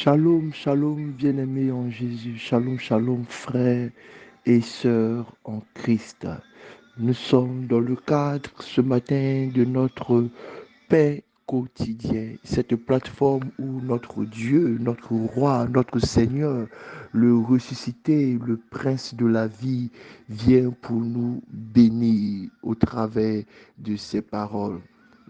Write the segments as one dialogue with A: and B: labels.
A: Shalom, shalom, bien-aimés en Jésus. Shalom, shalom, frères et sœurs en Christ. Nous sommes dans le cadre ce matin de notre pain quotidien. Cette plateforme où notre Dieu, notre roi, notre Seigneur, le ressuscité, le prince de la vie, vient pour nous bénir au travers de ses paroles.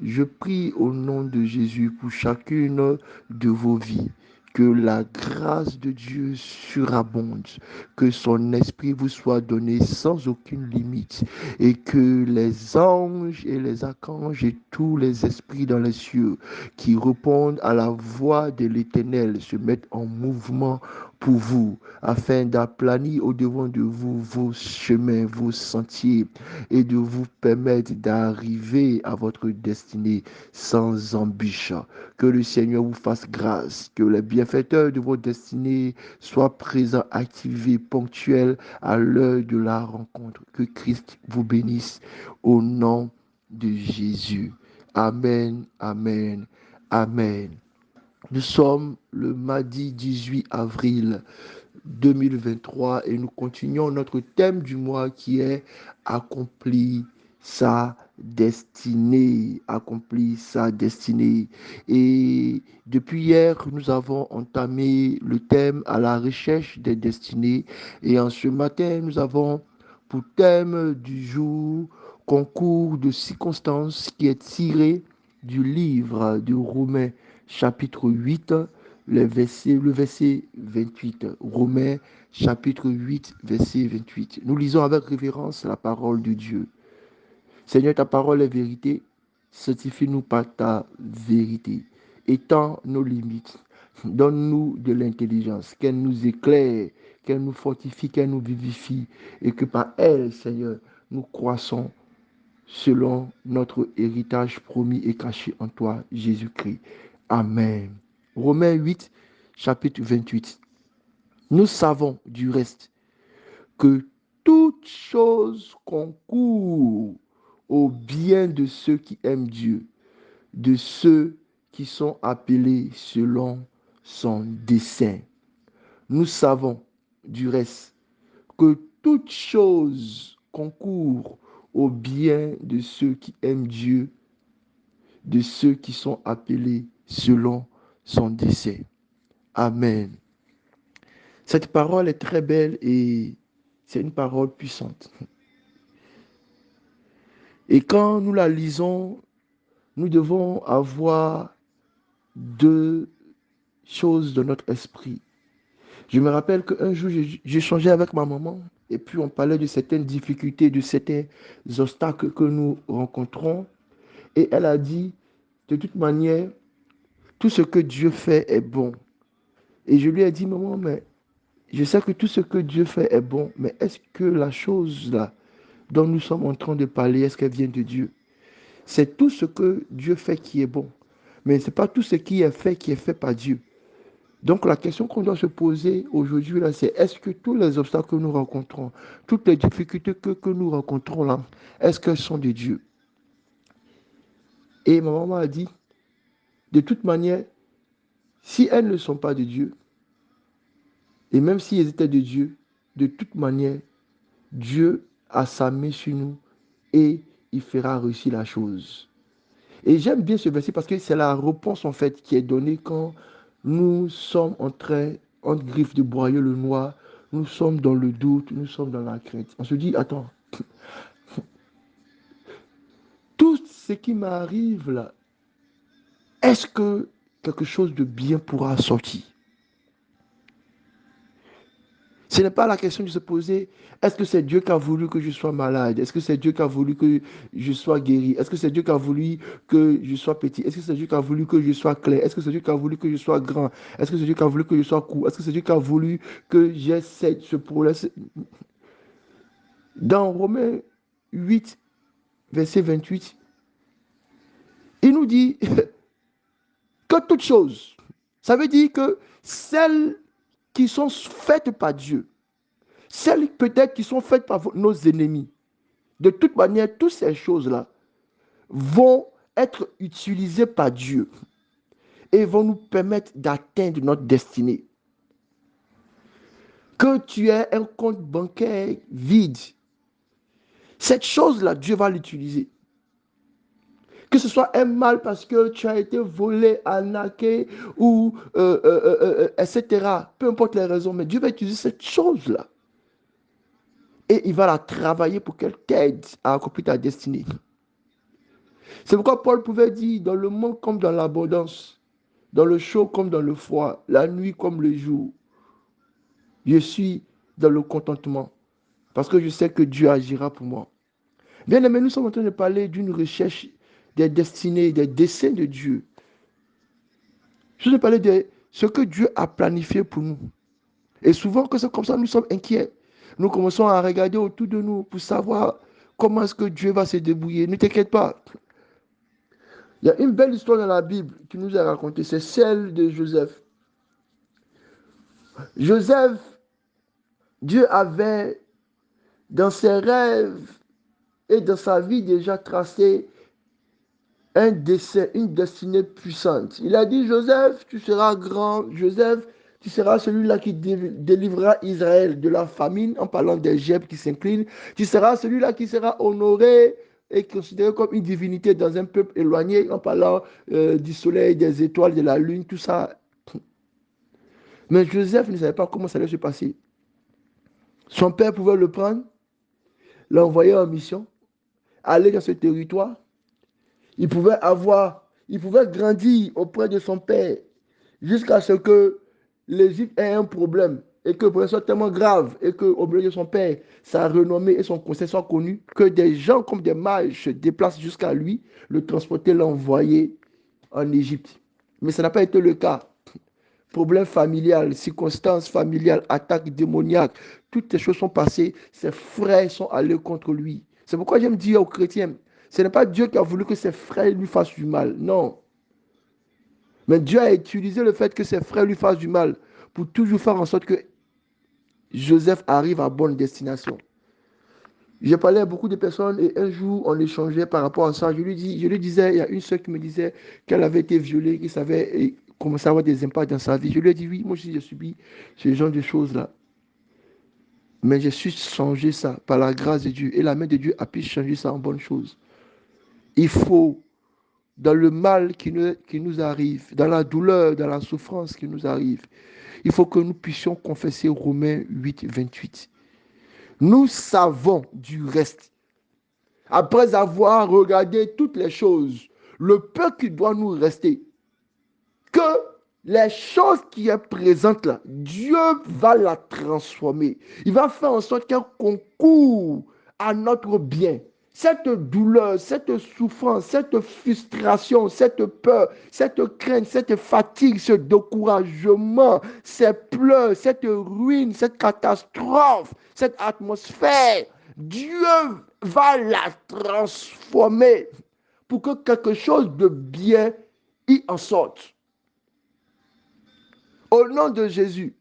A: Je prie au nom de Jésus pour chacune de vos vies, que la grâce de Dieu surabonde, que son esprit vous soit donné sans aucune limite et que les anges et les archanges et tous les esprits dans les cieux qui répondent à la voix de l'Éternel se mettent en mouvement pour vous, afin d'aplanir au-devant de vous vos chemins, vos sentiers, et de vous permettre d'arriver à votre destinée sans embûche. Que le Seigneur vous fasse grâce, que les bienfaiteurs de votre destinée soient présents, activés, ponctuels à l'heure de la rencontre. Que Christ vous bénisse au nom de Jésus. Amen, amen, amen. Nous sommes le mardi 18 avril 2023 et nous continuons notre thème du mois qui est accomplir sa destinée, accomplir sa destinée. Et depuis hier, nous avons entamé le thème à la recherche des destinées et en ce matin, nous avons pour thème du jour concours de circonstances qui est tiré du livre de Romains chapitre 8 le verset 28. Romains chapitre 8, verset 28. Nous lisons avec révérence la parole de Dieu. Seigneur, ta parole est vérité. Sanctifie-nous par ta vérité. Étends nos limites. Donne-nous de l'intelligence. Qu'elle nous éclaire, qu'elle nous fortifie, qu'elle nous vivifie. Et que par elle, Seigneur, nous croissons selon notre héritage promis et caché en toi, Jésus-Christ. Amen. Romains 8, chapitre 28. Nous savons du reste que toute chose concourt au bien de ceux qui aiment Dieu, de ceux qui sont appelés selon son dessein. Nous savons du reste que toute chose concourt au bien de ceux qui aiment Dieu, de ceux qui sont appelés selon son dessein. Amen. Cette parole est très belle et c'est une parole puissante. Et quand nous la lisons, nous devons avoir deux choses dans notre esprit. Je me rappelle qu'un jour, j'échangeais avec ma maman et puis on parlait de certaines difficultés, de certains obstacles que nous rencontrons. Et elle a dit, de toute manière, tout ce que Dieu fait est bon. Et je lui ai dit, maman, mais je sais que tout ce que Dieu fait est bon, mais est-ce que la chose là dont nous sommes en train de parler, est-ce qu'elle vient de Dieu? C'est tout ce que Dieu fait qui est bon, mais ce n'est pas tout ce qui est fait par Dieu. Donc la question qu'on doit se poser aujourd'hui là, c'est est-ce que tous les obstacles que nous rencontrons, toutes les difficultés que nous rencontrons là, est-ce qu'elles sont de Dieu? Et ma maman a dit, de toute manière, si elles ne sont pas de Dieu, et même si elles étaient de Dieu, de toute manière, Dieu a sa main sur nous et il fera réussir la chose. Et j'aime bien ce verset parce que c'est la réponse en fait qui est donnée quand nous sommes en train, entre griffes de broyer le noir, nous sommes dans le doute, nous sommes dans la crainte. On se dit, attends, tout ce qui m'arrive là, est-ce que quelque chose de bien pourra sortir? Ce n'est pas la question de se poser, est-ce que c'est Dieu qui a voulu que je sois malade? Est-ce que c'est Dieu qui a voulu que je sois guéri? Est-ce que c'est Dieu qui a voulu que je sois petit? Est-ce que c'est Dieu qui a voulu que je sois clair? Est-ce que c'est Dieu qui a voulu que je sois grand? Est-ce que c'est Dieu qui a voulu que je sois court? Est-ce que c'est Dieu qui a voulu que j'ai ce problème? Dans Romains 8, verset 28, il nous dit que toutes choses, ça veut dire que celles qui sont faites par Dieu, celles peut-être qui sont faites par nos ennemis, de toute manière, toutes ces choses-là vont être utilisées par Dieu. et vont nous permettre d'atteindre notre destinée. Que tu aies un compte bancaire vide, cette chose-là, Dieu va l'utiliser. Que ce soit un mal parce que tu as été volé, arnaqué, ou etc. Peu importe les raisons, mais Dieu va utiliser cette chose-là. Et il va la travailler pour qu'elle t'aide à accomplir ta destinée. C'est pourquoi Paul pouvait dire, dans le manque comme dans l'abondance, dans le chaud comme dans le froid, la nuit comme le jour, je suis dans le contentement, parce que je sais que Dieu agira pour moi. Bien aimé, nous sommes en train de parler d'une recherche des destinées, des desseins de Dieu. Je vais parler de ce que Dieu a planifié pour nous. Et souvent que c'est comme ça, nous sommes inquiets. Nous commençons à regarder autour de nous pour savoir comment est-ce que Dieu va se débrouiller. Ne t'inquiète pas. Il y a une belle histoire dans la Bible qui nous est racontée. C'est celle de Joseph. Joseph, Dieu avait dans ses rêves et dans sa vie déjà tracé un dessein, une destinée puissante. Il a dit, Joseph, tu seras grand. Joseph, tu seras celui-là qui délivrera Israël de la famine, en parlant des Gèbes qui s'inclinent. Tu seras celui-là qui sera honoré et considéré comme une divinité dans un peuple éloigné, en parlant du soleil, des étoiles, de la lune, tout ça. Mais Joseph ne savait pas comment ça allait se passer. Son père pouvait le prendre, l'envoyer en mission, aller dans ce territoire. Il pouvait grandir auprès de son père jusqu'à ce que l'Égypte ait un problème et que le problème soit tellement grave et qu'au milieu de son père, sa renommée et son conseil soient connus, que des gens comme des mages se déplacent jusqu'à lui, le transporter, l'envoyer en Égypte. Mais ça n'a pas été le cas. Problème familial, circonstances familiales, attaques démoniaques, toutes ces choses sont passées, ses frères sont allés contre lui. C'est pourquoi j'aime dire aux chrétiens, ce n'est pas Dieu qui a voulu que ses frères lui fassent du mal, non. Mais Dieu a utilisé le fait que ses frères lui fassent du mal pour toujours faire en sorte que Joseph arrive à bonne destination. J'ai parlé à beaucoup de personnes et un jour, on échangeait par rapport à ça. Je lui disais, il y a une soeur qui me disait qu'elle avait été violée, qu'elle savait commencer à avoir des impacts dans sa vie. Je lui ai dit, oui, moi aussi, j'ai subi ce genre de choses-là. Mais j'ai su changer ça par la grâce de Dieu. Et la main de Dieu a pu changer ça en bonne chose. Il faut, dans le mal qui nous arrive, dans la douleur, dans la souffrance qui nous arrive, il faut que nous puissions confesser Romains 8, 28. Nous savons du reste, après avoir regardé toutes les choses, le peu qui doit nous rester, que les choses qui sont présentes là, Dieu va la transformer. Il va faire en sorte qu'elle concourt à notre bien. Cette douleur, cette souffrance, cette frustration, cette peur, cette crainte, cette fatigue, ce découragement, ces pleurs, cette ruine, cette catastrophe, cette atmosphère, Dieu va la transformer pour que quelque chose de bien y en sorte. Au nom de Jésus,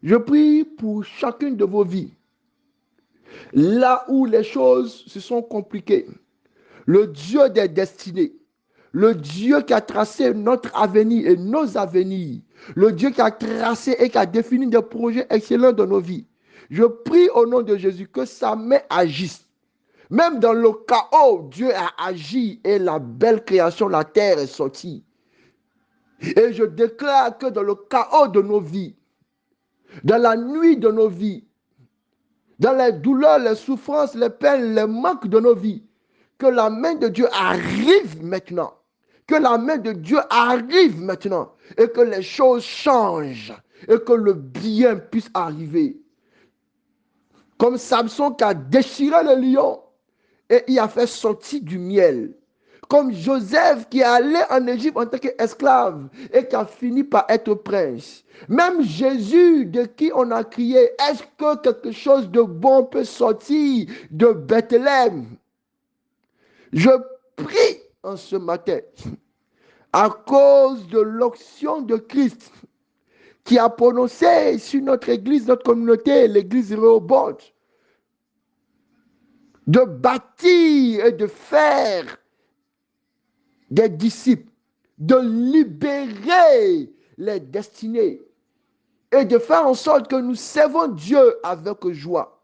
A: je prie pour chacune de vos vies. Là où les choses se sont compliquées, le Dieu des destinées, le Dieu qui a tracé notre avenir et nos avenirs, le Dieu qui a tracé et qui a défini des projets excellents dans nos vies, je prie au nom de Jésus que sa main agisse. Même dans le chaos, Dieu a agi et la belle création, la terre est sortie. Et je déclare que dans le chaos de nos vies, dans la nuit de nos vies, dans les douleurs, les souffrances, les peines, les manques de nos vies, que la main de Dieu arrive maintenant. Que la main de Dieu arrive maintenant. Et que les choses changent. Et que le bien puisse arriver. Comme Samson qui a déchiré le lion et il a fait sortir du miel. Comme Joseph qui est allé en Égypte en tant qu'esclave et qui a fini par être prince. Même Jésus de qui on a crié, est-ce que quelque chose de bon peut sortir de Bethléem? Je prie en ce matin, à cause de l'onction de Christ qui a prononcé sur notre église, notre communauté, l'église Rehoboth, de bâtir et de faire des disciples, de libérer les destinées et de faire en sorte que nous servons Dieu avec joie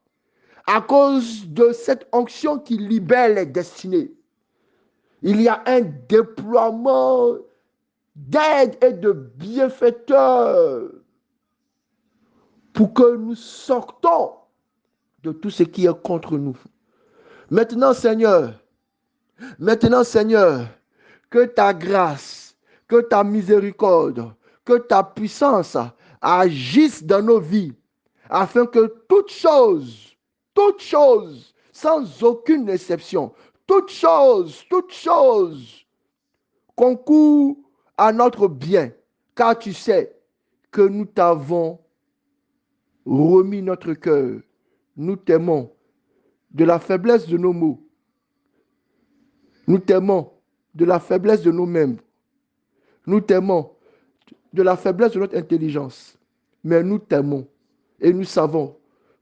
A: à cause de cette onction qui libère les destinées. Il y a un déploiement d'aide et de bienfaiteurs pour que nous sortons de tout ce qui est contre nous. Maintenant, Seigneur, que ta grâce, que ta miséricorde, que ta puissance agissent dans nos vies, afin que toute chose, sans aucune exception, toute chose concourt à notre bien, car tu sais que nous t'avons remis notre cœur. Nous t'aimons de la faiblesse de nos mots. Nous t'aimons de la faiblesse de nos membres. Nous t'aimons de la faiblesse de notre intelligence. Mais nous t'aimons et nous savons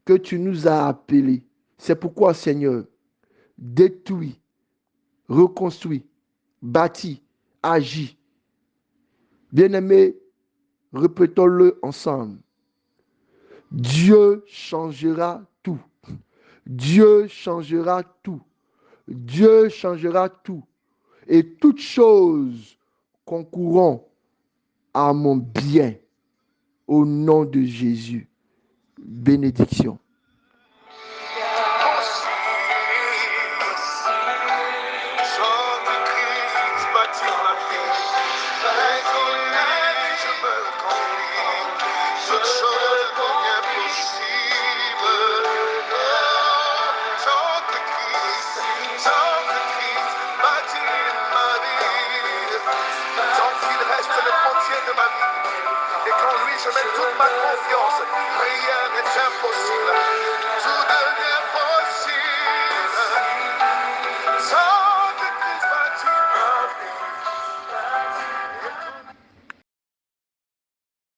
A: que tu nous as appelés. C'est pourquoi, Seigneur, détruis, reconstruis, bâtis, agis. Bien-aimés, répétons-le ensemble. Dieu changera tout. Dieu changera tout. Dieu changera tout. Et toutes choses concourront à mon bien. Au nom de Jésus. Bénédiction.
B: Et qu'en lui je mets toute ma confiance, rien n'est impossible.